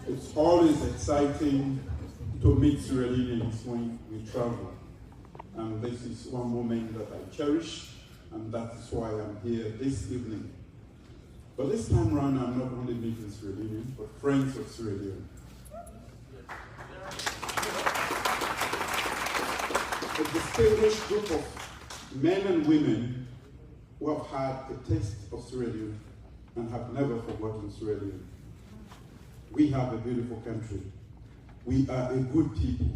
It's always exciting to meet Sierra Leoneans when we travel. And this is one moment that I cherish, and that is why I'm here this evening. But this time around, I'm not only meeting Sierra Leoneans, but friends of Sierra Leone. A distinguished group of men and women who have had a taste of Sierra Leone and have never forgotten Sierra Leone. We have a beautiful country. We are a good people.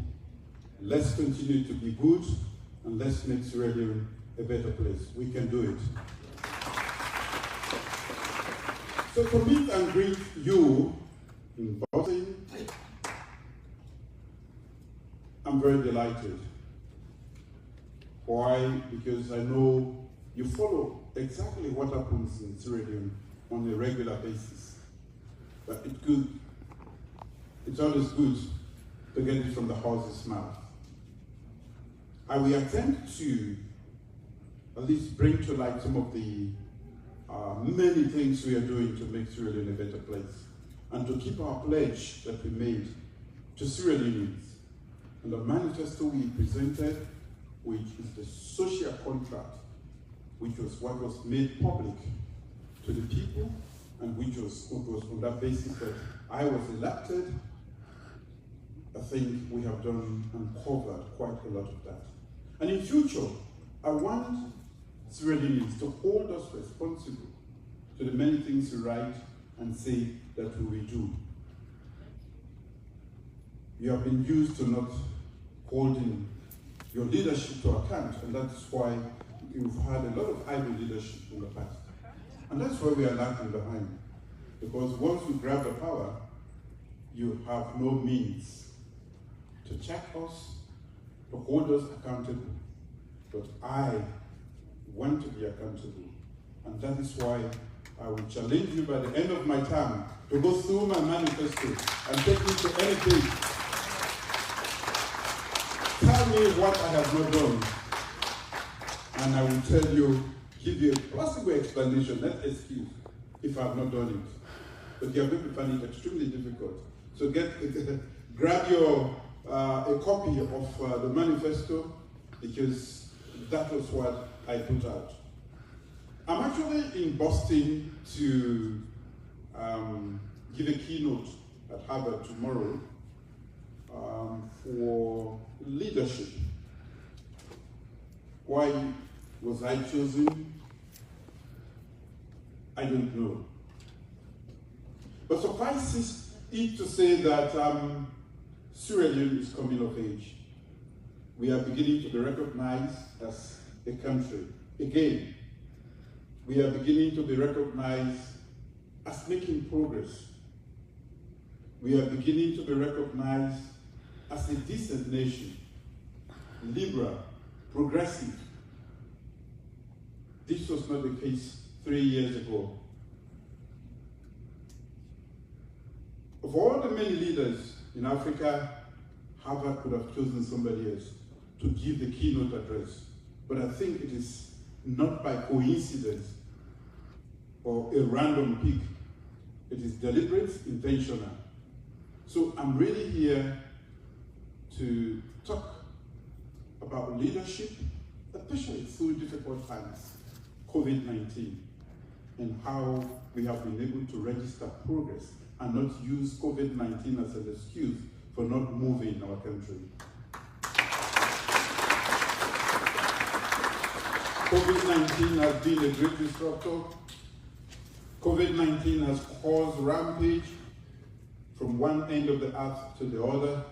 Let's continue to be good, and let's make Sierra Leone a better place. We can do it. So to meet and greet you in Boston, I'm very delighted. Why? Because I know you follow exactly what happens in Sierra Leone on a regular basis. But it's always good to get it from the horse's mouth. I will attempt to at least bring to light some of the many things we are doing to make Sierra Leone a better place, and to keep our pledge that we made to Sierra Leoneans. And the manifesto we presented, which is the social contract, which was what was made public to the people, and which was on that basis that I was elected. I think we have done and covered quite a lot of that. And in future, I want Sierra Leoneans to hold us responsible to the many things we write and say that we will do. You have been used to not holding your leadership to account, and that's why you've had a lot of idle leadership in the past. And that's why we are lagging behind. Because once we grab the power, you have no means to check us, to hold us accountable. But I want to be accountable. And that is why I will challenge you by the end of my term to go through my manifesto and take me to any page. Tell me what I have not done, and I will tell you, give you a plausible explanation, not excuse, if I have not done it. But you are going to find it extremely difficult. So grab your a copy of the manifesto, because that was what I put out. I'm actually in Boston to give a keynote at Harvard tomorrow for leadership. Why was I chosen? I don't know. But suffice it to say that Sierra Leone is coming of age. We are beginning to be recognized as a country. Again, we are beginning to be recognized as making progress. We are beginning to be recognized as a decent nation, liberal, progressive. This was not the case 3 years ago. Of all the many leaders in Africa, Harvard could have chosen somebody else to give the keynote address. But I think it is not by coincidence or a random pick. It is deliberate, intentional. So I'm really here to talk about leadership, especially through difficult times, COVID-19, and how we have been able to register progress and not use COVID-19 as an excuse for not moving our country. COVID-19 has been a great disruptor. COVID-19 has caused rampage from one end of the earth to the other.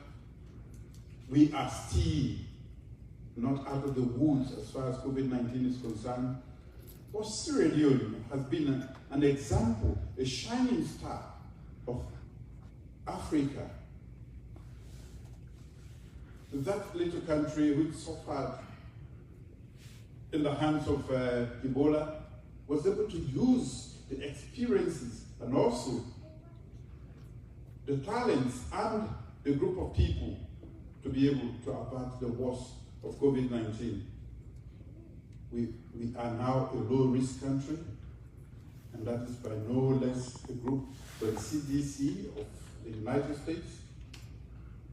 We are still not out of the woods as far as COVID-19 is concerned. But Sierra Leone has been an example, a shining star of Africa. That little country which suffered in the hands of Ebola was able to use the experiences and also the talents and the group of people to be able to avert the worst of COVID-19. We are now a low-risk country, and that is by no less a group by the CDC of the United States.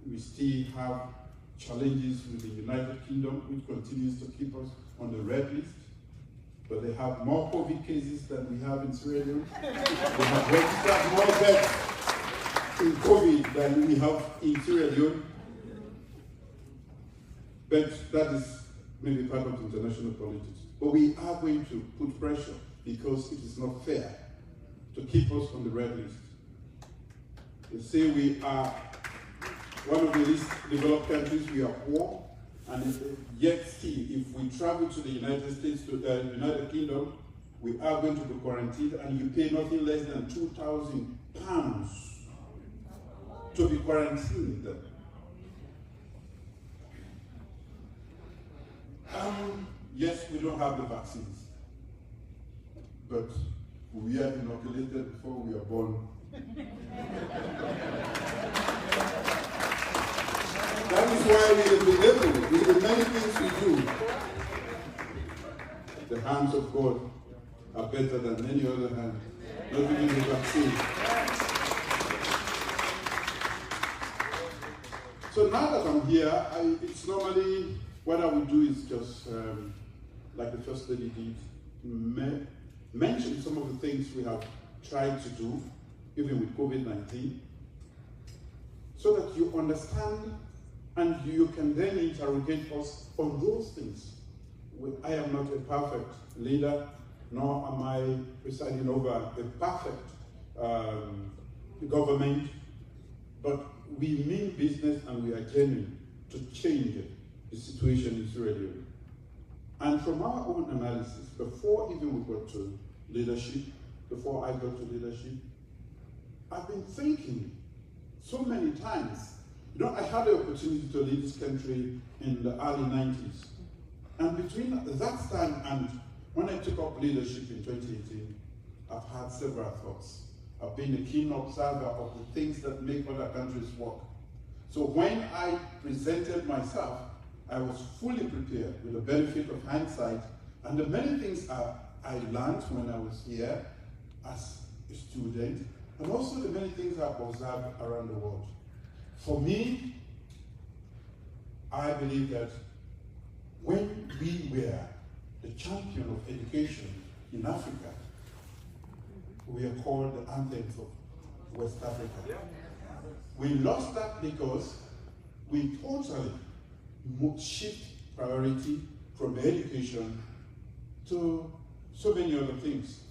We still have challenges with the United Kingdom, which continues to keep us on the red list. But they have more COVID cases than we have in Sierra Leone. They have registered more deaths in COVID than we have in Sierra Leone. But that is maybe part of international politics. But we are going to put pressure because it is not fair to keep us on the red list. They say we are one of the least developed countries, we are poor, and yet still, if we travel to the United States, to the United Kingdom, we are going to be quarantined, and you pay nothing less than £2,000 to be quarantined. Yes, we don't have the vaccines, but we are inoculated before we are born. That is why we have been able, with the many things we do, the hands of God are better than any other hand, not even the vaccine. So now that I'm here, it's normally, what I would do is just, like the First Lady did, mention some of the things we have tried to do, even with COVID-19, so that you understand and you can then interrogate us on those things. I am not a perfect leader, nor am I presiding over a perfect government, but we mean business and we are genuine to change the situation in Sierra Leone. And from our own analysis, before even we got to leadership, before I got to leadership, I've been thinking so many times. You know, I had the opportunity to lead this country in the early 90s. And between that time and when I took up leadership in 2018, I've had several thoughts. I've been a keen observer of the things that make other countries work. So when I presented myself, I was fully prepared with the benefit of hindsight and the many things I learned when I was here as a student, and also the many things I've observed around the world. For me, I believe that when we were the champion of education in Africa, we are called the anthems of West Africa. We lost that because we totally shift priority from education to so many other things.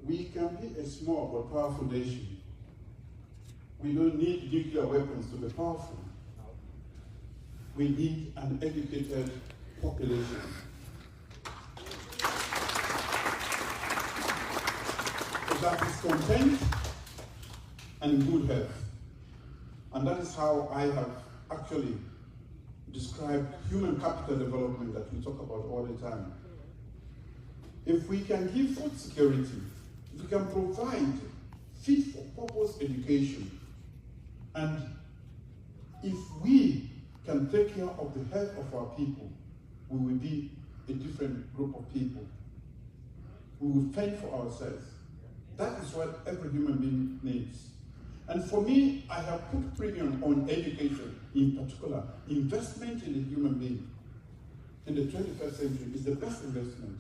We can be a small but powerful nation. We don't need nuclear weapons to be powerful. We need an educated population. That is content and good health. And that is how I have actually described human capital development that we talk about all the time. If we can give food security, if we can provide fit for purpose education, and if we can take care of the health of our people, we will be a different group of people. We will fend for ourselves. That is what every human being needs. And for me, I have put premium on education, in particular. Investment in the human being in the 21st century is the best investment.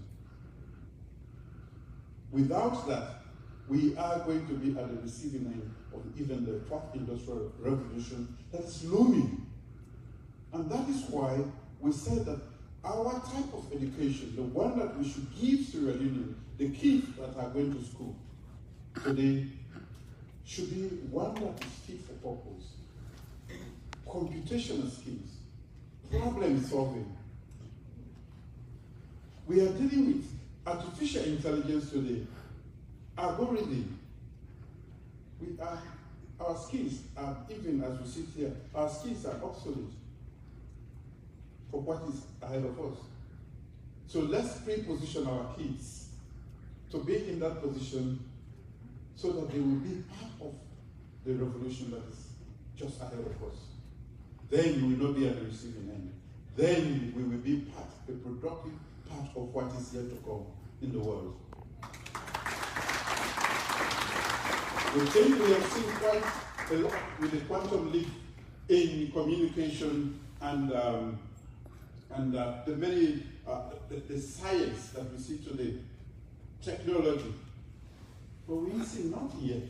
Without that, we are going to be at the receiving end of even the fourth industrial revolution that is looming. And that is why we said that our type of education, the one that we should give Sierra Leone, the kids that are going to school today, should be one that is fit for purpose. Computational skills, problem solving. We are dealing with artificial intelligence today, algorithm. Our skills are, even as we sit here, our skills are obsolete for what is ahead of us. So let's pre-position our kids to be in that position so that they will be part of the revolution that is just ahead of us. Then we will not be at the receiving end. Then we will be part, a productive part of what is yet to come in the world. We think we have seen quite a lot with the quantum leap in communication and the many the science that we see today, technology. But we see not yet.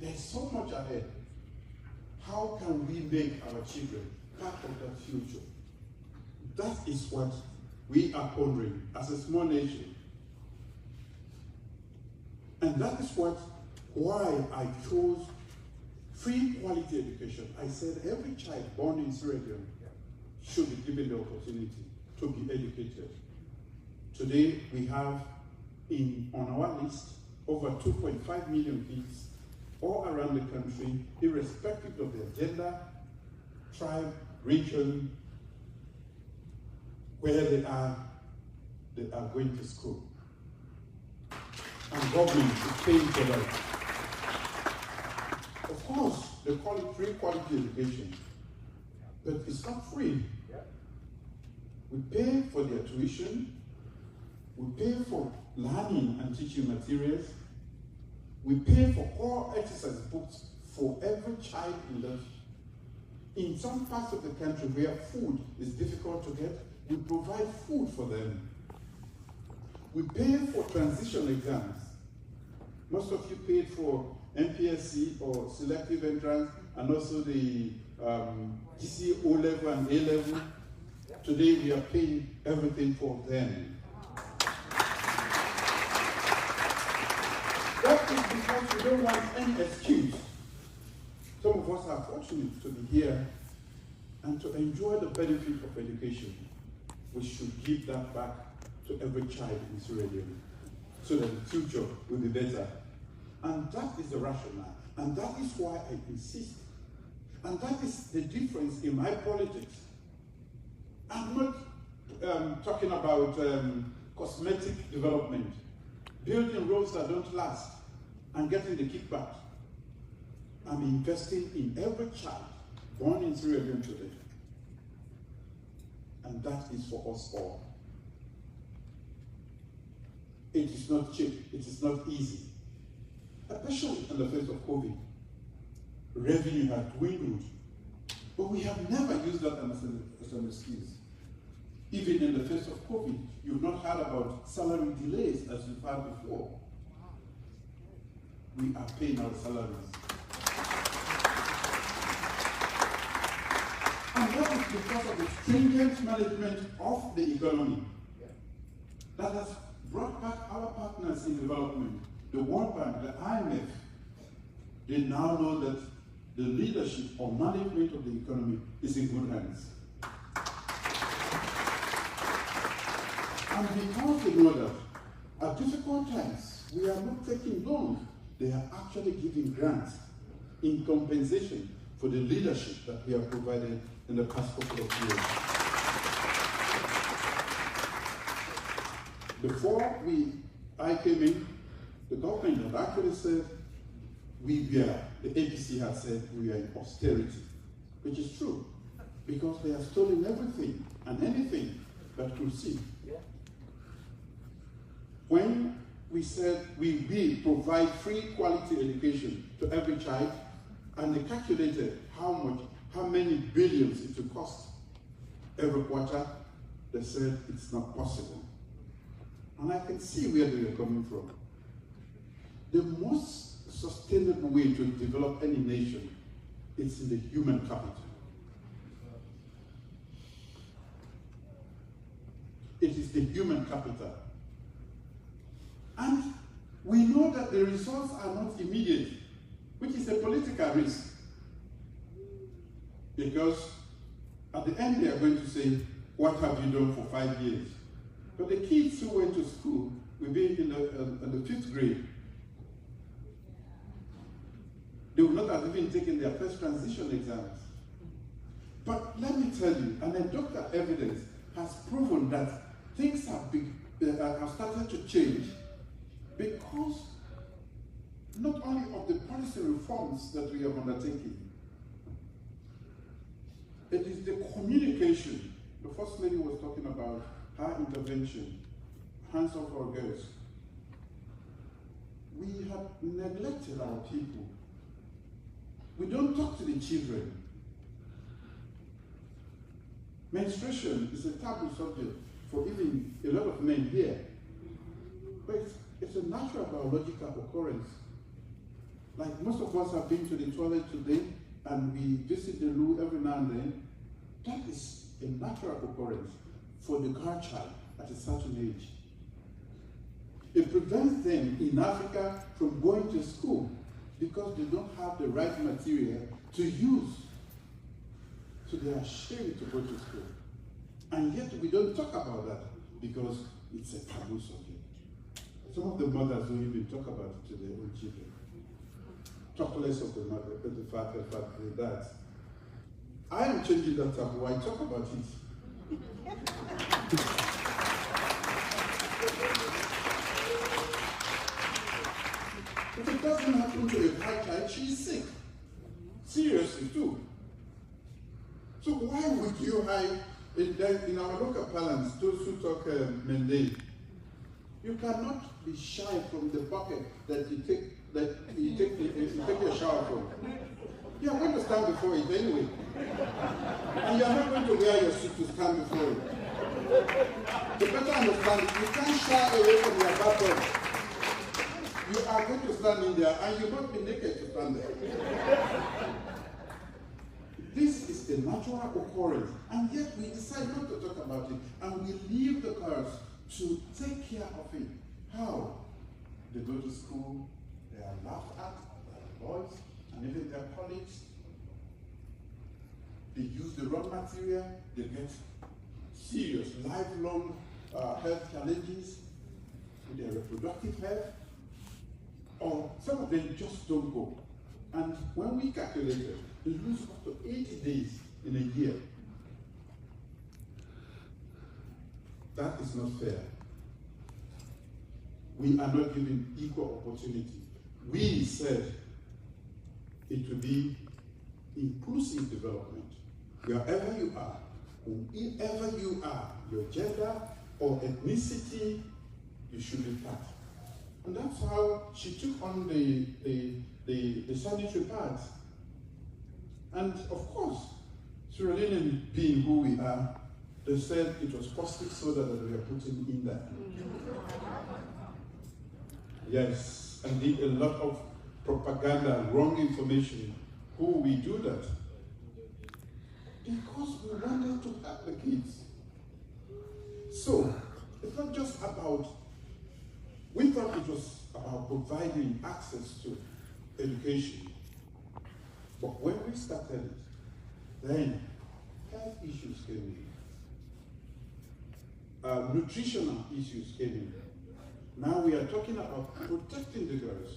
There's so much ahead. How can we make our children part of that future? That is what we are pondering as a small nation. And that is why I chose free quality education. I said every child born in Sierra Leone should be given the opportunity to be educated. Today we have on our list over 2.5 million kids all around the country, irrespective of their gender, tribe, region, where they are going to school. And government is paying for that. Of course, they call it free quality education, but it's not free. We pay for their tuition, we pay for learning and teaching materials, we pay for all exercise books for every child in some parts of the country where food is difficult to get, we provide food for them. We pay for transition exams. Most of you paid for MPSC or selective entrance and also the GC O level and A level. Today we are paying everything for them. That is because we don't want any excuse. Some of us are fortunate to be here and to enjoy the benefit of education. We should give that back to every child in Sierra Leone so that the future will be better. And that is the rationale. And that is why I insist. And that is the difference in my politics. I'm not talking about cosmetic development, building roads that don't last, and getting the kickback. I'm investing in every child born in Sierra Leone today. And that is for us all. It is not cheap, it is not easy. Especially in the face of COVID. Revenue has dwindled. But we have never used that as an excuse. Even in the face of COVID, you've not heard about salary delays as you've heard before. We are paying our salaries. And that is because of the stringent management of the economy that has brought back our partners in development, the World Bank, the IMF. They now know that the leadership or management of the economy is in good hands. And because they know that, at difficult times, we are not taking loans. They are actually giving grants in compensation for the leadership that we have provided in the past couple of years. Before I came in, the government had actually said the APC had said we are in austerity, which is true, because they have stolen everything and anything that could see. When we said we will provide free quality education to every child, and they calculated how many billions it would cost every quarter, they said it's not possible. And I can see where they are coming from. The most sustainable way to develop any nation is in the human capital. It is the human capital. And we know that the results are not immediate, which is a political risk. Because at the end they are going to say, what have you done for 5 years? But the kids who went to school will be in the 5th grade. They will not have even taken their first transition exams. But let me tell you, anecdotal evidence has proven that things have started to change because not only of the policy reforms that we have undertaken, it is the communication. The First Lady was talking about her intervention, Hands Off Our Girls. we have neglected our people. We don't talk to the children. Menstruation is a taboo subject for even a lot of men here. But it's a natural biological occurrence. Like most of us have been to the toilet today and we visit the loo every now and then. That is a natural occurrence for the girl child at a certain age. It prevents them in Africa from going to school because they don't have the right material to use. So they are ashamed to go to school. And yet we don't talk about that because it's a taboo subject. Some of the mothers don't even talk about it to their own children. Talk less of the mother, but the father, the dad. I am changing that taboo. I talk about it. If it doesn't happen to a black child, she's sick. Seriously, too. So why would you hide in our local parlance, those who talk Mende, you cannot be shy from the bucket that you take your shower from. You are going to stand before it anyway. And you are not going to wear your suit to stand before it. To better understand it, you can't shy away from your bathroom. You are going to stand in there and you must be naked to stand there. This is a natural occurrence, and yet we decide not to talk about it, and we leave the girls to take care of it. How? They go to school, they are laughed at by the boys, and even their colleagues. They use the wrong material, they get serious, lifelong health challenges with their reproductive health, or some of them just don't go. And when we calculate it, they lose up to 80 days in a year. That is not fair. We are not given equal opportunity. We said it would be inclusive development. Wherever you are, whoever you are, your gender or ethnicity, you should be part. And that's how she took on the sanitary pads. And of course, Sierra Leone being who we are, they said it was caustic soda that we are putting in there. Yes, and did a lot of propaganda, wrong information. Who we do that? Because we wanted to help the kids. So, it's not just about, we thought it was about providing access to education. But when we started it, then health issues came in. Nutritional issues came in. Now we are talking about protecting the girls.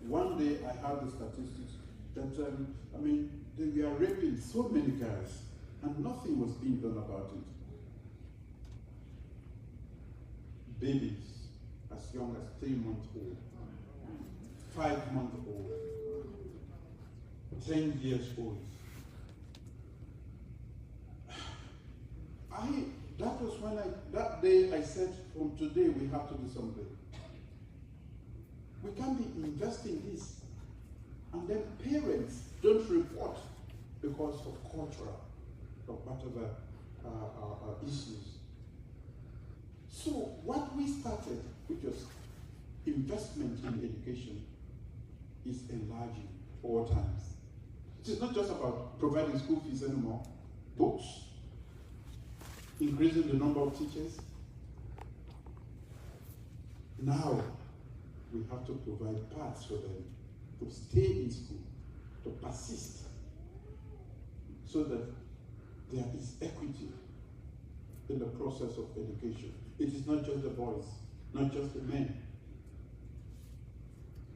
One day I heard the statistics that, we are raping so many girls and nothing was being done about it. Babies as young as 3 months old, 5 months old, 10 years old. That was when that day I said, from today we have to do something. We can't be investing this. And then parents don't report because of cultural or whatever issues. So what we started, which was investment in education, is enlarging all times. It is not just about providing school fees anymore, books, increasing the number of teachers. Now, we have to provide paths for them to stay in school, to persist, so that there is equity in the process of education. It is not just the boys, not just the men,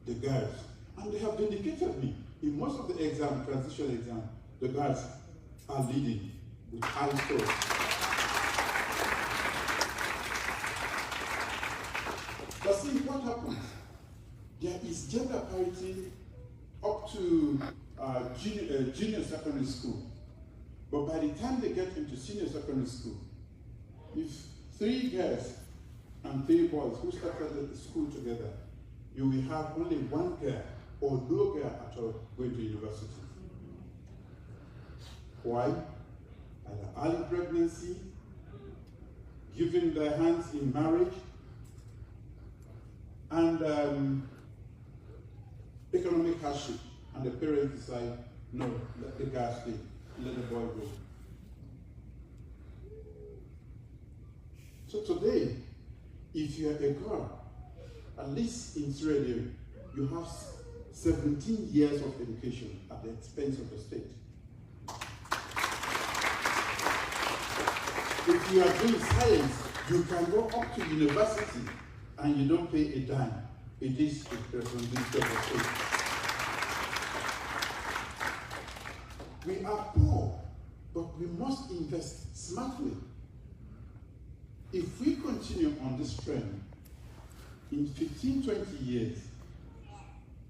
the girls. And they have vindicated me. In most of the transition exam, the girls are leading with high scores. But see what happens. There is gender parity up to junior secondary school. But by the time they get into senior secondary school, if 3 girls and 3 boys who started at the school together, you will have only one girl or no girl at all going to university. Why? Either early pregnancy, giving their hands in marriage, and economic hardship. And the parents decide, no, let the girl stay, let the boy go. So today, if you are a girl, at least in Sierra Leone, you have 17 years of education at the expense of the state. If you are doing science, you can go up to university and you don't pay a dime. It is the responsibility of the state. We are poor, but we must invest smartly. If we continue on this trend, in 15, 20 years,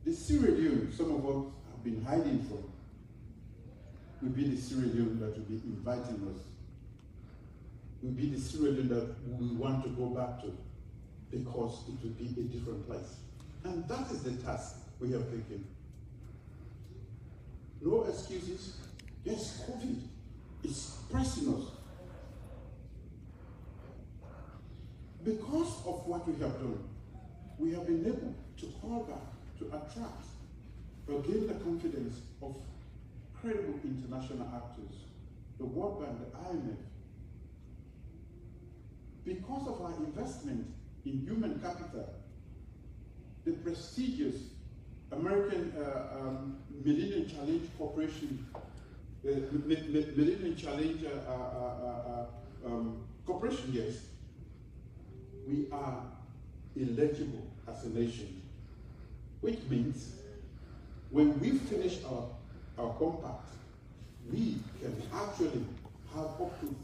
the Sierra Leone some of us have been hiding from will be the Sierra Leone that will be inviting us. Will be the Sierra Leone that we want to go back to, because it will be a different place. And that is the task we have taken. No excuses. Yes, COVID is pressing us. Because of what we have done, we have been able to call back, to attract, or gain the confidence of credible international actors, the World Bank, the IMF. Because of our investment in human capital, the prestigious American Millennium Challenge Corporation, Millennium Challenge Corporation, yes, we are eligible as a nation, which means when we finish our compact, we can actually have up to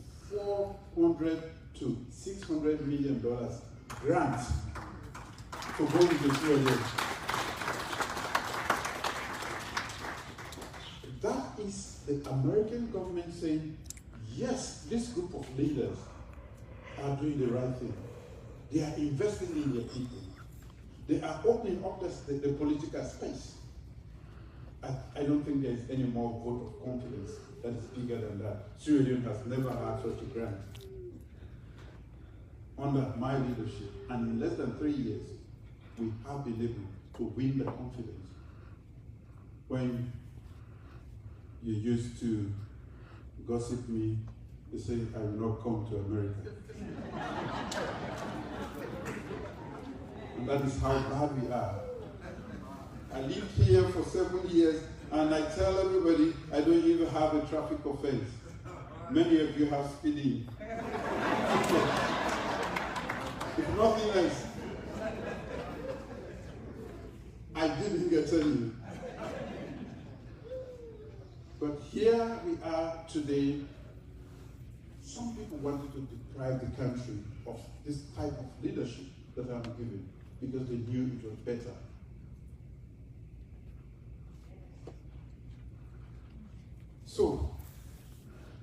$400 to $600 million grants for going to Sierra Leone. That is the American government saying, yes, this group of leaders are doing the right thing. They are investing in their people. They are opening up the political space. I don't think there is any more vote of confidence that is bigger than that. Sierra Leone has never had such a grant under my leadership, and in less than 3 years, we have been able to win the confidence. When you used to gossip me, you say, I will not come to America. And that is how bad we are. I lived here for 7 years, and I tell everybody I don't even have a traffic offense. Many of you have speeding. If nothing else, I didn't get any. But here we are today. Some people wanted to deprive the country of this type of leadership that I'm giving because they knew it was better. So,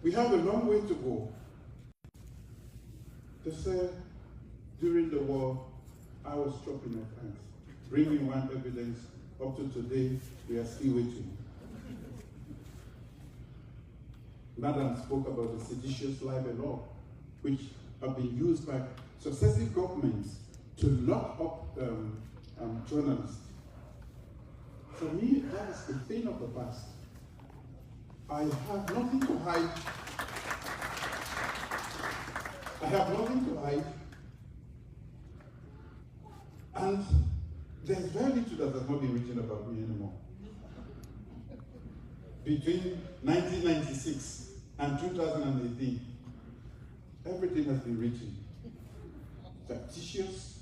we have a long way to go. They said, during the war, I was chopping off hands, bringing one evidence. Up to today, we are still waiting. Madam spoke about the seditious libel law, which have been used by successive governments to lock up journalists. For me, that is a thing of the past. I have nothing to hide. I have nothing to hide. And there's very little that has not been written about me anymore. Between 1996 and 2018, everything has been written. Fictitious,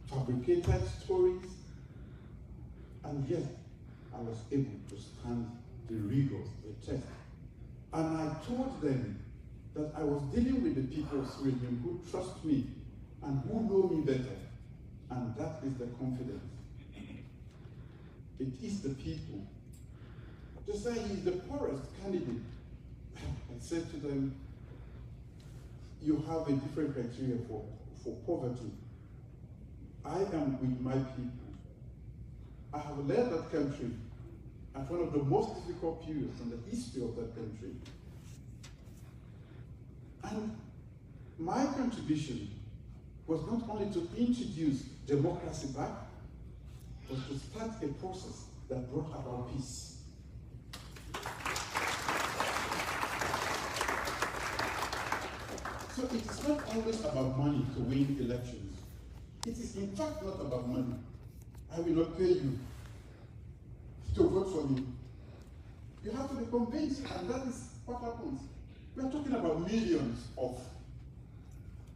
fabricated stories, and yet I was able to stand the rigor of the test. And I told them that I was dealing with the people of Sierra Leone who trust me and who know me better. And that is the confidence. It is the people. To say he's the poorest candidate, I said to them, you have a different criteria for poverty. I am with my people. I have led that country at one of the most difficult periods in the history of that country. And my contribution was not only to introduce democracy back, but to start a process that brought about peace. So it is not always about money to win elections. It is in fact not about money. I will not pay you to vote for me. You have to be convinced, and that is what happens. We are talking about millions of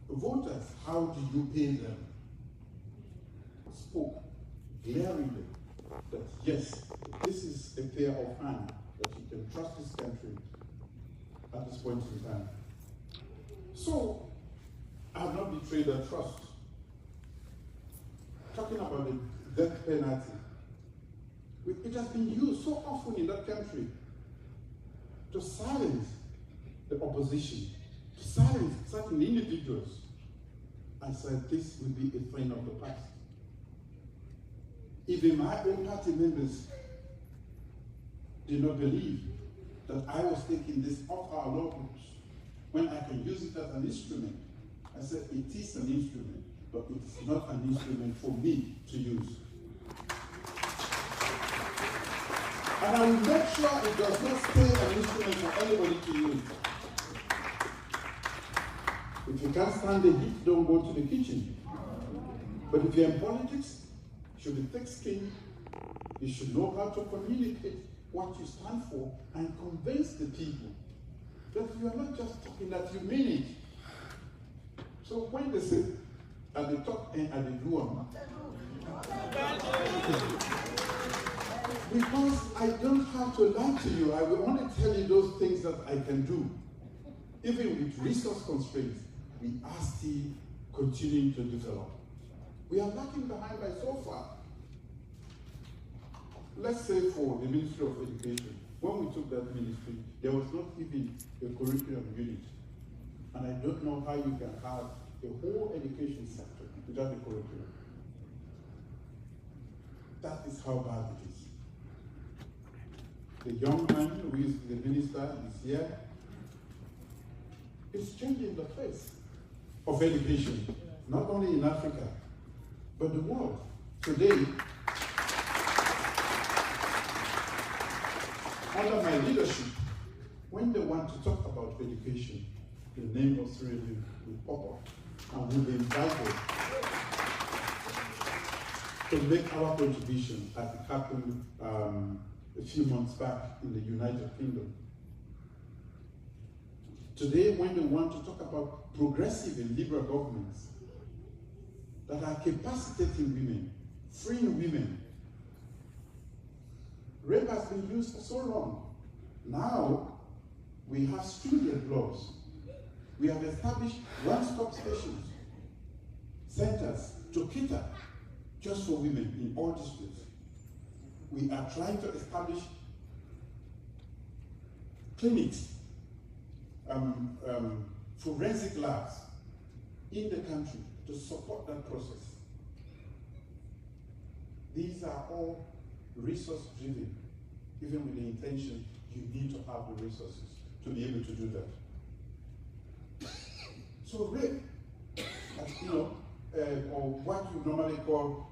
voters. How do you pay them? Spoke glaringly that yes, this is a pair of hands that you can trust this country at this point in time. So, I have not betrayed that trust. Talking about the death penalty, it has been used so often in that country to silence the opposition, to silence certain individuals. I said this will be a thing of the past. Even my own party members did not believe that I was taking this off our law books when I can use it as an instrument. I said it is an instrument, but it is not an instrument for me to use. And I will make sure it does not stay an instrument for anybody to use. If you can't stand the heat, don't go to the kitchen. But if you're in politics, you should be thick-skinned. You should know how to communicate what you stand for and convince the people that you are not just talking, that you mean it. So when they say, at the top end, at the do because I don't have to lie to you, I will only tell you those things that I can do. Even with resource constraints, we are still continuing to develop. We are lagging behind by so far. Let's say for the Ministry of Education, when we took that ministry, there was not even a curriculum unit. And I don't know how you can have a whole education sector without a curriculum. That is how bad it is. The young man who is the minister is here. It's changing the face of education, not only in Africa, but the world. Today, under my leadership, when they want to talk about education, the name of Sierra Leone will pop up and will be invited to make our contribution as it happened a few months back in the United Kingdom. Today, when they want to talk about progressive and liberal governments that are capacitating women, freeing women, rape has been used for so long. Now, we have stringent laws. We have established one-stop stations, centers to cater just for women in all districts. We are trying to establish clinics, forensic labs in the country to support that process. These are all resource-driven, even with the intention you need to have the resources to be able to do that. So rape, or what you normally call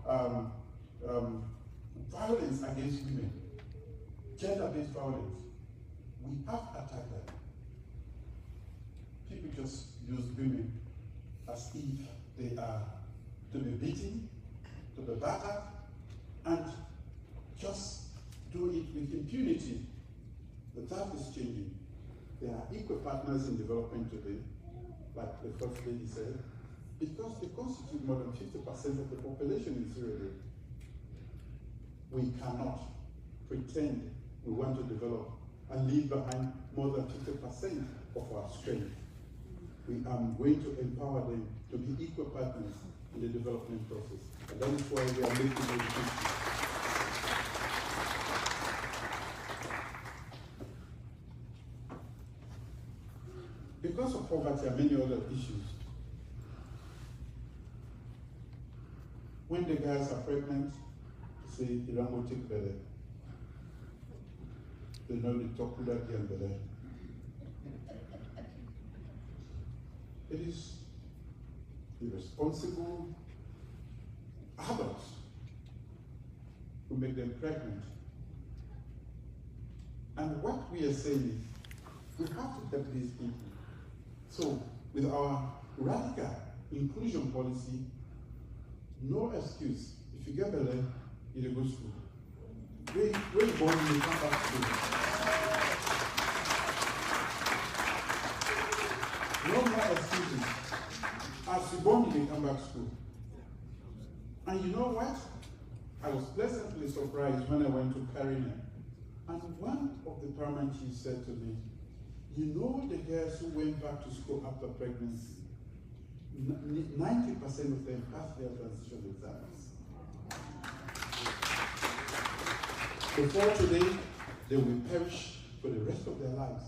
violence against women, gender-based violence, we have attacked that. People just use women as if they are to be beaten, to be battered, and just do it with impunity. But that is changing. There are equal partners in development today, like the first lady said, because they constitute more than 50% of the population in Sierra Leone. We cannot pretend we want to develop and leave behind more than 50% of our strength. We are going to empower them to be equal partners in the development process. And that is why we are making education. Because of poverty and many other issues, when the girls are pregnant, they say, you don't go take belly. They know the chocolate and belly. It is irresponsible adults who make them pregnant. And what we are saying is, we have to help these people. So, with our radical inclusion policy, no excuse. If you get belly, you go to school. When you born, you come back to school. No more excuses. As you born, you come back to school. And you know what? I was pleasantly surprised when I went to Karina. And one of the paramount chiefs said to me, you know the girls who went back to school after pregnancy, 90% of them passed their transition exams. Before today, they will perish for the rest of their lives.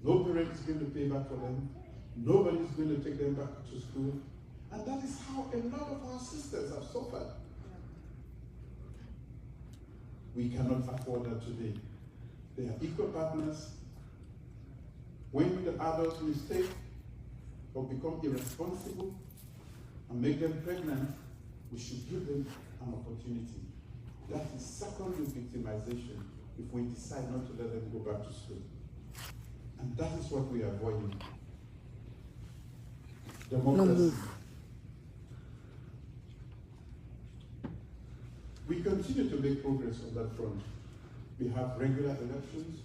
No parent is going to pay back for them. Nobody is going to take them back to school. And that is how a lot of our sisters have suffered. We cannot afford that today. They are equal partners. When the adults mistake or become irresponsible and make them pregnant, we should give them an opportunity. That is secondary victimization if we decide not to let them go back to school. And that is what we are avoiding. Democracy. We continue to make progress on that front. We have regular elections.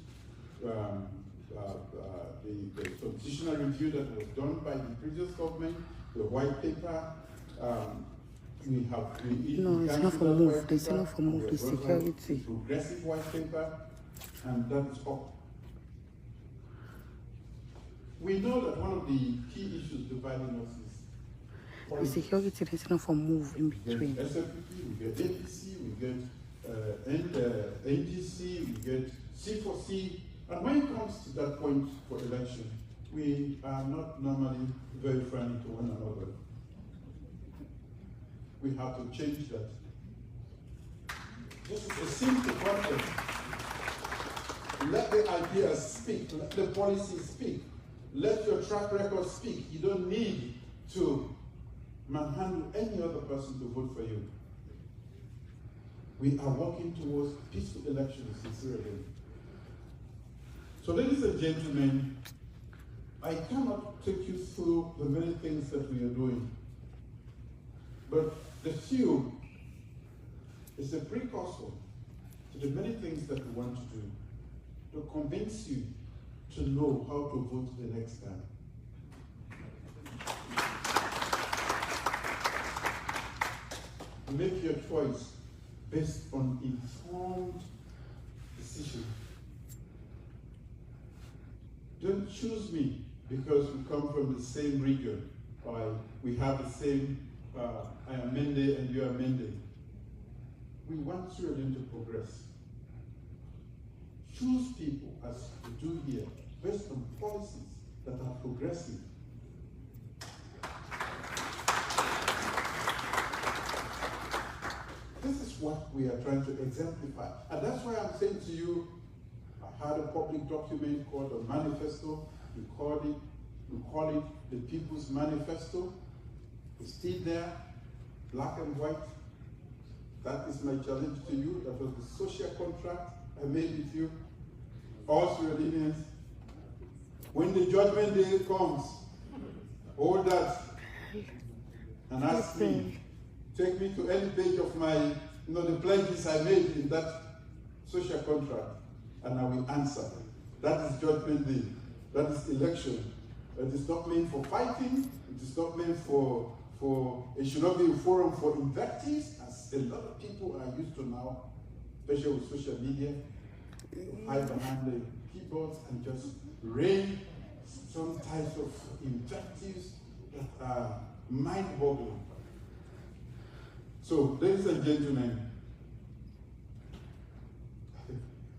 The constitutional review that was done by the previous government, the white paper, it's not for move. It's not for move. The security. Progressive white paper, and that is up. We know that one of the key issues dividing us is the security. There's not for move in between. We get SFP, we get APC, we get NDC, we get C4C. And when it comes to that point for election, we are not normally very friendly to one another. We have to change that. This is a simple concept. Let the ideas speak, let the policies speak, let your track record speak. You don't need to manhandle any other person to vote for you. We are working towards peaceful elections in Sierra Leone. So ladies and gentlemen, I cannot take you through the many things that we are doing, but the few is a precursor to the many things that we want to do, to convince you to know how to vote the next time. Make your choice based on informed decision. Don't choose me because we come from the same region, or we have the same, I am Mende and you are Mende. We want Sierra Leone to progress. Choose people, as we do here, based on policies that are progressive. This is what we are trying to exemplify. And that's why I'm saying to you, I had a public document called a manifesto. We call it the People's Manifesto. It's still there, black and white. That is my challenge to you. That was the social contract I made with you, all Sierra Leoneans. When the judgment day comes, hold that and ask me. Take me to any page of my, the pledges I made in that social contract, and I will answer. That is judgment day. That is election. It is not meant for fighting. It is not meant for it should not be a forum for invectives, as a lot of people are used to now, especially with social media. Hide behind the keyboards and just rain some types of invectives that are mind-boggling. So, ladies and gentlemen,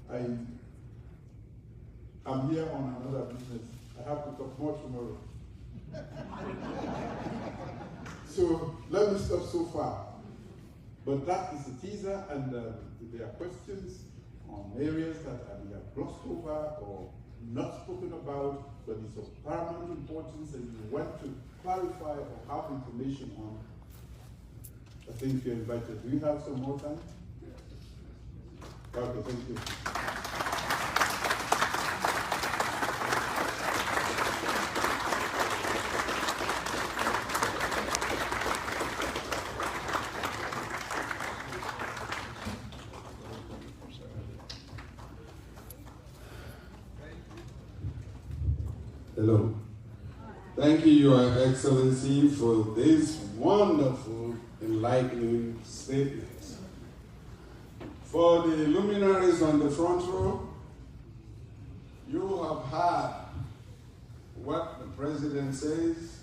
I'm here on another business. I have to talk more tomorrow. So, let me stop so far. But that is a teaser, and there are questions on areas that we have glossed over or not spoken about, but it's of paramount importance and you want to clarify or have information on. I think you're invited. Do you have some more time? Okay, thank you. Hello. Thank you, Your Excellency, for this wonderful, enlightening statement. For the luminaries on the front row, you have heard what the President says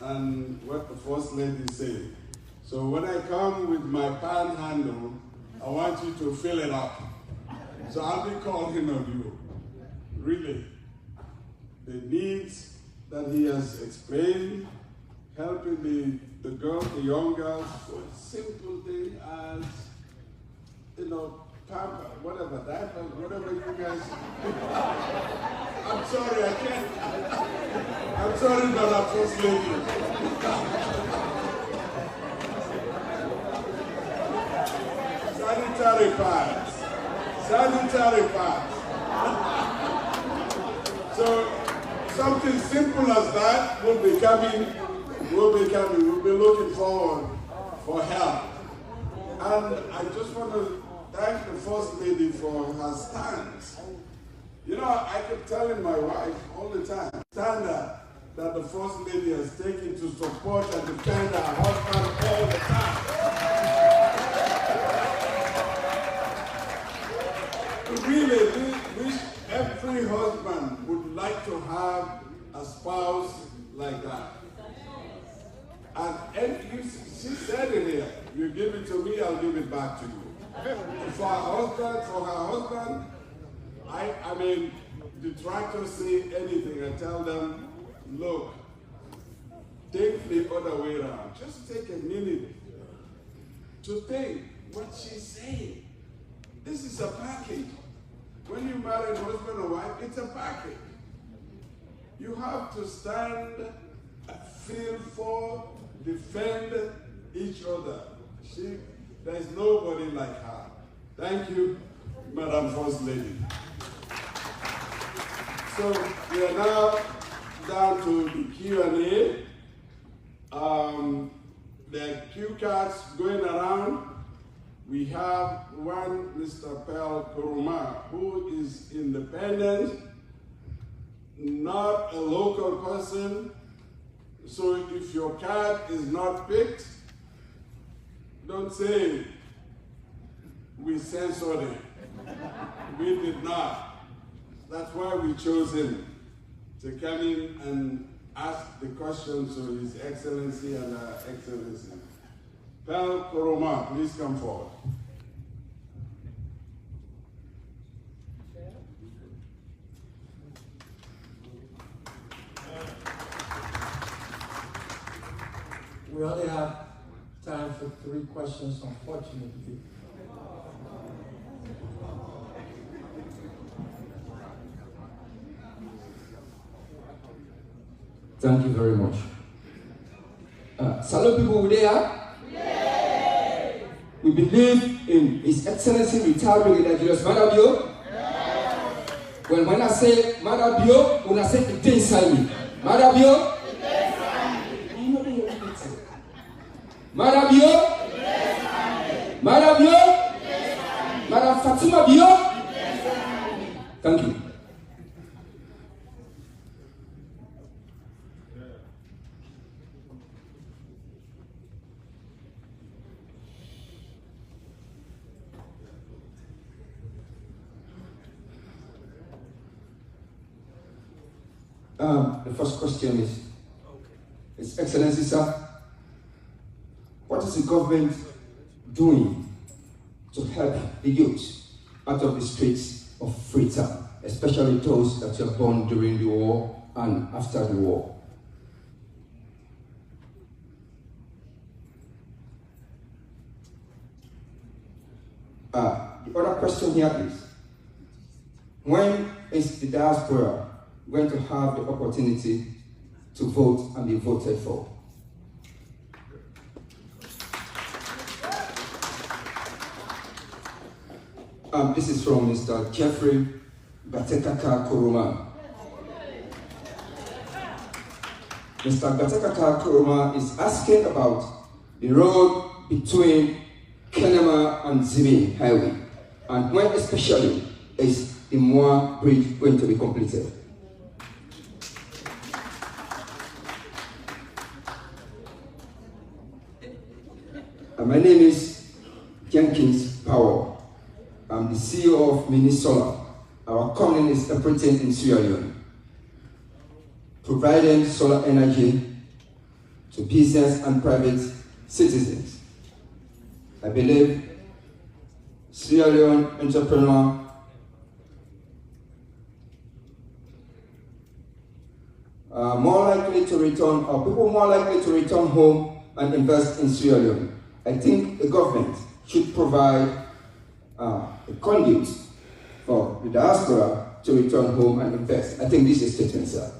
and what the First Lady says. So when I come with my panhandle, I want you to fill it up. So I'll be calling on you, really. The needs that he has explained, helping the girls, the young girls, for a simple thing as, pamper, whatever, diaper, whatever you guys. I'm sorry, I can't. I'm sorry, Madam First Lady. Sanitary pads. Sanitary pads. So, something simple as that will be coming. We'll be looking forward for help. And I just want to thank the First Lady for her stance. I keep telling my wife all the time, standard that the First Lady has taken to support and defend her husband all the time. Really, wish every husband would like to have a spouse like that. And she said it here, you give it to me, I'll give it back to you. For her husband, I mean, detractors say anything, I tell them, look, take the other way around. Just take a minute to think what she's saying. This is a package. When you marry a husband or wife, it's a package. You have to stand, feel for, defend each other. There's nobody like her. Thank you, Madam First Lady. So we are now down to the Q&A. There are cue cards going around. We have one, Mr. Pearl Kuruma, who is independent, not a local person. So if your card is not picked, don't say we censored it. We did not. That's why we chose him to come in and ask the questions to His Excellency and Her Excellency. Pearl Kuruma, please come forward. We only have time for 3 questions, unfortunately. Thank you very much. Salute people with there. We believe in His Excellency retired Brigadier Julius Maada Bio. When I say Maada Bio, when I say it inside me. Maada Bio. Maada Bio. Maada Bio. Madam Fatima Bio. Thank you. The first question is, His Excellency, sir, what is the government doing to help the youth out of the streets of Freetown, especially those that were born during the war and after the war? The other question here is, when is the diaspora going to have the opportunity to vote and be voted for? This is from Mr. Jeffrey Gatekaka Kuruma. Mr. Gatekaka Kuruma is asking about the road between Kenema and Zibi Highway, and when especially is the Moa Bridge going to be completed? My name is Jenkins Powell. I'm the CEO of Minisolar. Our company is operating in Sierra Leone, providing solar energy to business and private citizens. I believe Sierra Leone entrepreneur are more likely to return, or people more likely to return home and invest in Sierra Leone. I think the government should provide a conduit for the diaspora to return home and invest. I think this is a statement, sir.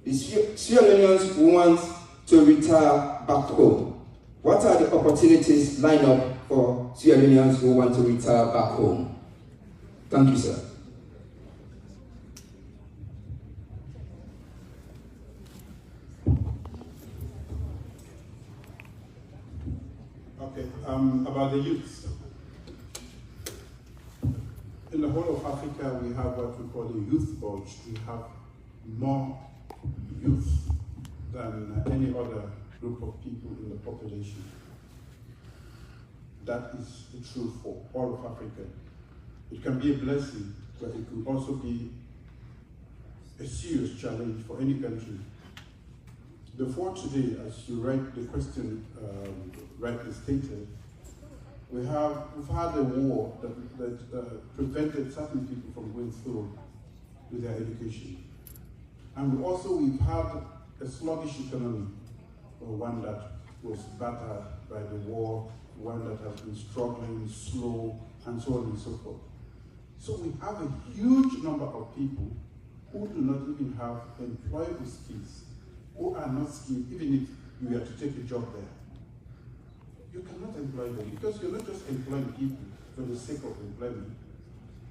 The Sierra Leoneans who want to retire back home, what are the opportunities lined up for Sierra Leoneans who want to retire back home? Thank you, sir. Okay, about the youth. In the whole of Africa, we have what we call a youth bulge. We have more youth than any other group of people in the population. That is the truth for all of Africa. It can be a blessing, but it could also be a serious challenge for any country. Before today, as you write the question rightly stated, we've had a war that prevented certain people from going through with their education. And we've had a sluggish economy, one that was battered by the war, one that has been struggling, slow, and so on and so forth. So we have a huge number of people who do not even have employable skills, who are not skilled, even if you were to take a job there. You cannot employ them because you're not just employing people for the sake of employment.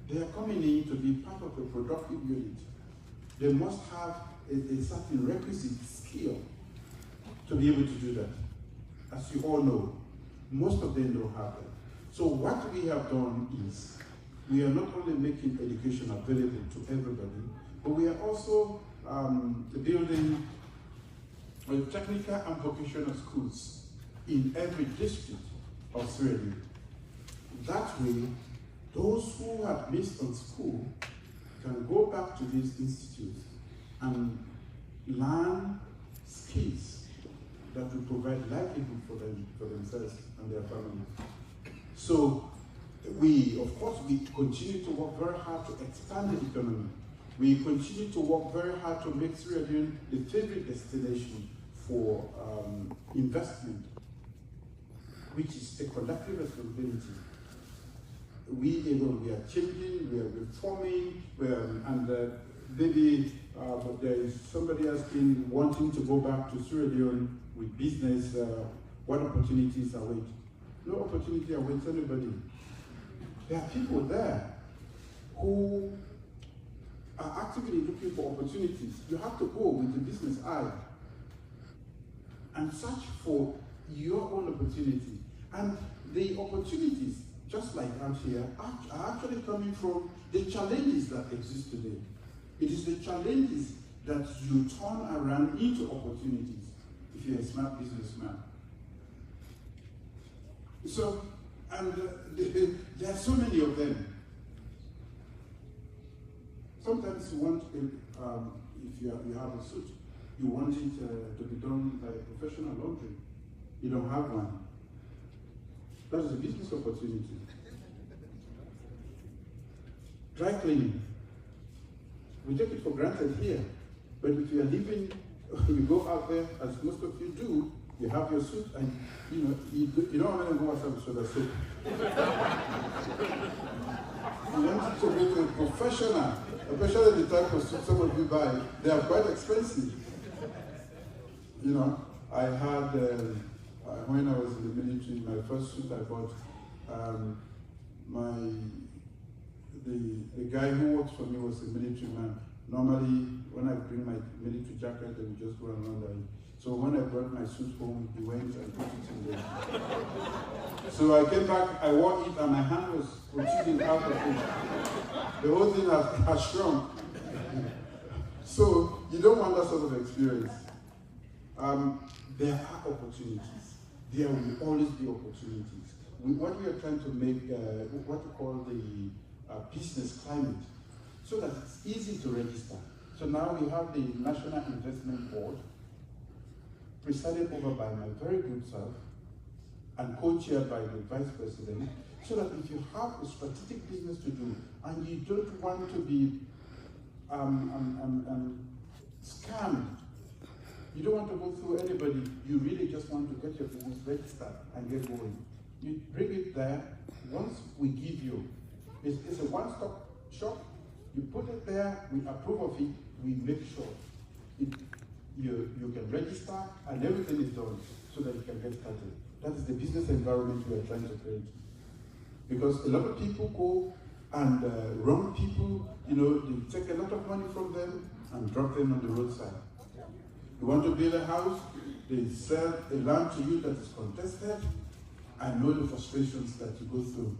They are coming in to be part of a productive unit. They must have a certain requisite skill to be able to do that. As you all know, most of them don't have that. So what we have done is, we are not only making education available to everybody, but we are also building technical and vocational schools in every district of Sierra Leone. That way, those who have missed on school can go back to these institutes and learn skills that will provide livelihood for themselves and their families. So we continue to work very hard to expand the economy. We continue to work very hard to make Sierra Leone the favorite destination for investment, which is a collective responsibility. We are changing, we are reforming, but there is somebody has been wanting to go back to Sierra Leone with business. What opportunities await? No opportunity awaits anybody. There are people there who are actively looking for opportunities. You have to go with the business eye and search for your own opportunity. And the opportunities, just like out here, are actually coming from the challenges that exist today. It is the challenges that you turn around into opportunities if you're a smart businessman. So, and there are so many of them. Sometimes you want, if you have a suit, you want it to be done by a professional laundry. You don't have one. That is a business opportunity. Dry cleaning. We take it for granted here. But if you are living, you go out there, as most of you do, you have your suit, and you don't want to go outside with soda soap. You want to go to a professional, especially the type of suit some of you buy. They are quite expensive. I had, when I was in the military, my first suit I bought, the guy who worked for me was a military man. Normally, when I bring my military jacket, they would just go around and so when I brought my suit home, he went and put it in there. So I came back, I wore it, and my hand was protruding out of it. The whole thing has shrunk. So you don't want that sort of experience. There are opportunities. There will always be opportunities. What we are trying to make, what we call the business climate, so that it's easy to register. So now we have the National Investment Board, presided over by my very good self, and co-chaired by the Vice President, so that if you have a strategic business to do, and you don't want to be scammed, you don't want to go through anybody, you really just want to get your business registered and get going. You bring it there, once we give you, it's a one-stop shop, you put it there, we approve of it, we make sure you can register and everything is done so that you can get started. That is the business environment we are trying to create. Because a lot of people go and wrong people, they take a lot of money from them and drop them on the roadside. You want to build a house, they sell a land to you that is contested. I know the frustrations that you go through.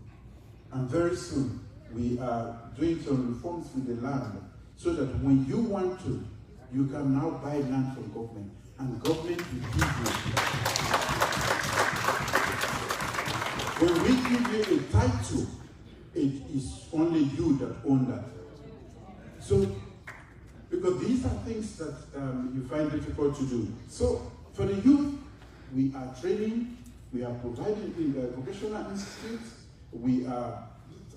And very soon, we are doing some reforms with the land so that when you want to, you can now buy land from government, and government will give you. When we give you a title, it is only you that own that. So, because these are things that you find difficult to do. So, for the youth, we are training, we are providing in the vocational institutes,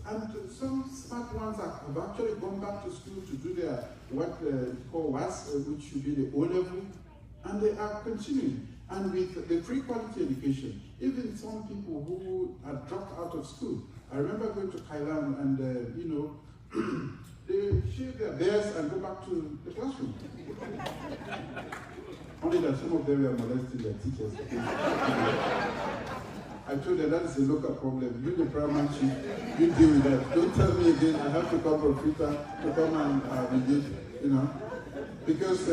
and some smart ones have actually gone back to school to do their what called WAS, which should be the O-level, and they are continuing. And with the free quality education, even some people who had dropped out of school. I remember going to Thailand and, they shave their bears and go back to the classroom. Only that some of them were molesting their teachers. I told them that is a local problem. You, the primary chief, you deal with that. Don't tell me again I have to come from Twitter to come and engage, because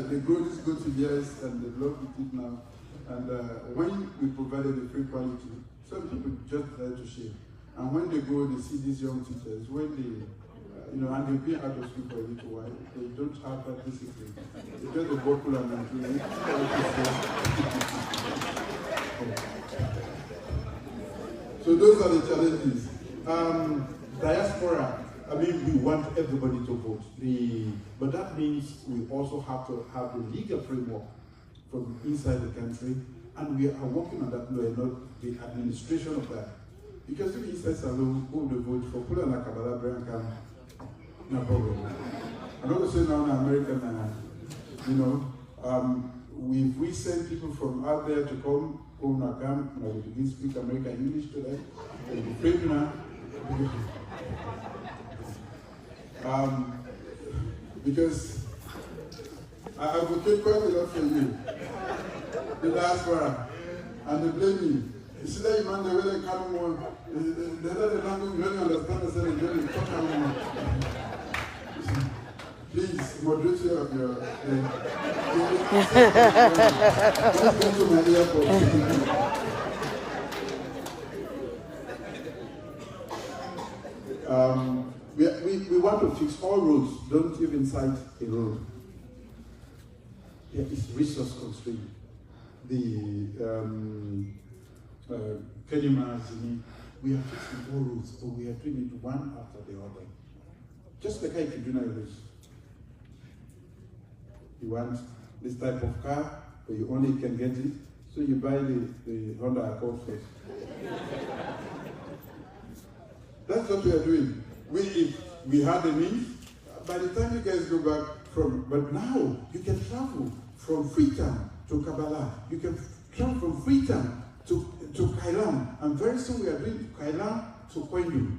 they grow these good years and they love with it now. And when we provided the free quality, some people just like to share. And when they go, they see these young teachers, when they, and they've been out of school for a little while, they don't have that discipline. They just a vocal and so those are the challenges. Diaspora, we want everybody to vote. But that means we also have to have the legal framework from inside the country, and we are working on that, not the administration of that. Because if he says alone, go to vote for Pula and Kabbalah, Brian Kam, no problem. I'm not going to say now in American, we send people from out there to come na come, we begin to speak American English to them, and we pray now. Because I advocate quite a lot for you, the diaspora, and they blame me. You see that man, the way they come on, the other language, you don't understand the same, you don't talk anymore. Please, moderate your let's go to my airport. We want to fix all roads. Don't even cite a road. There is resource constraint. The Kenyama, we are fixing all roads, but we are doing it one after the other. Just like I can do now. You want this type of car, but you only can get it, so you buy the Honda Accord first. That's what we are doing. If we had the means, by the time you guys go back but now you can travel from Freetown to Kabbalah. You can travel from Freetown to Kailan. And very soon we are doing Kailan to Kwendu.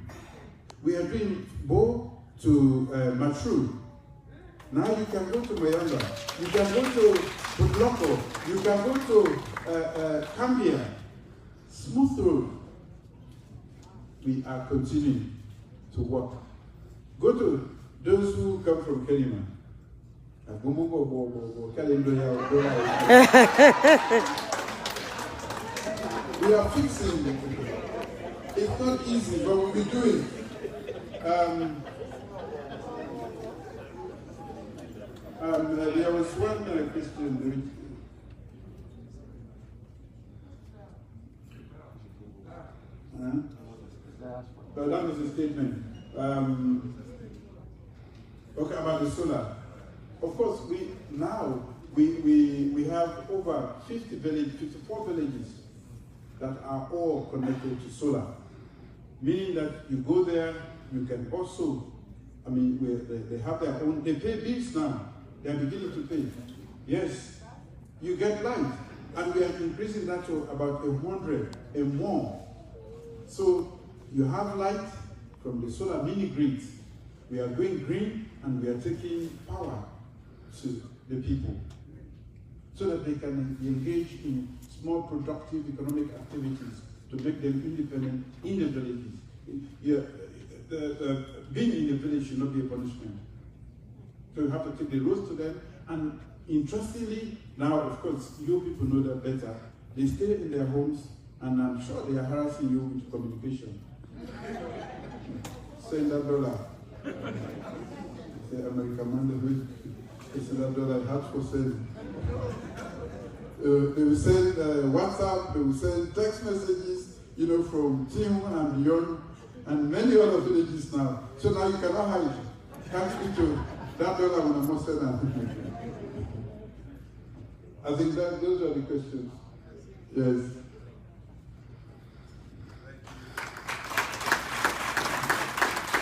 We are doing Bo to Matru. Now you can go to Mayanda. You can go to Putloko. You can go to Cambia. Smooth road. We are continuing to work. Go to those who come from Kenima. We are fixing it. It's not easy, but we'll be doing. There was one question. But that was a statement. Okay, about the solar. Of course, we have over 54 villages that are all connected to solar. Meaning that you go there, you can also, they have their own, they pay bills now. They are beginning to pay. Yes, you get light. And we are increasing that to about 100 and more. So you have light from the solar mini grids. We are going green and we are taking power to the people so that they can engage in small productive economic activities to make them independent in the villages. Being in the village should not be a punishment. So you have to take the roads to them, and interestingly, now of course you people know that better. They stay in their homes, and I'm sure they are harassing you with communication. Send that dollar. Say American man, they send that dollar. Hard for sale. They will send WhatsApp. They will send text messages. From Timu and beyond, and many other villages now. So now you cannot hide. Can't speak to that dollar when I'm not saying. I think that those are the questions. Yes.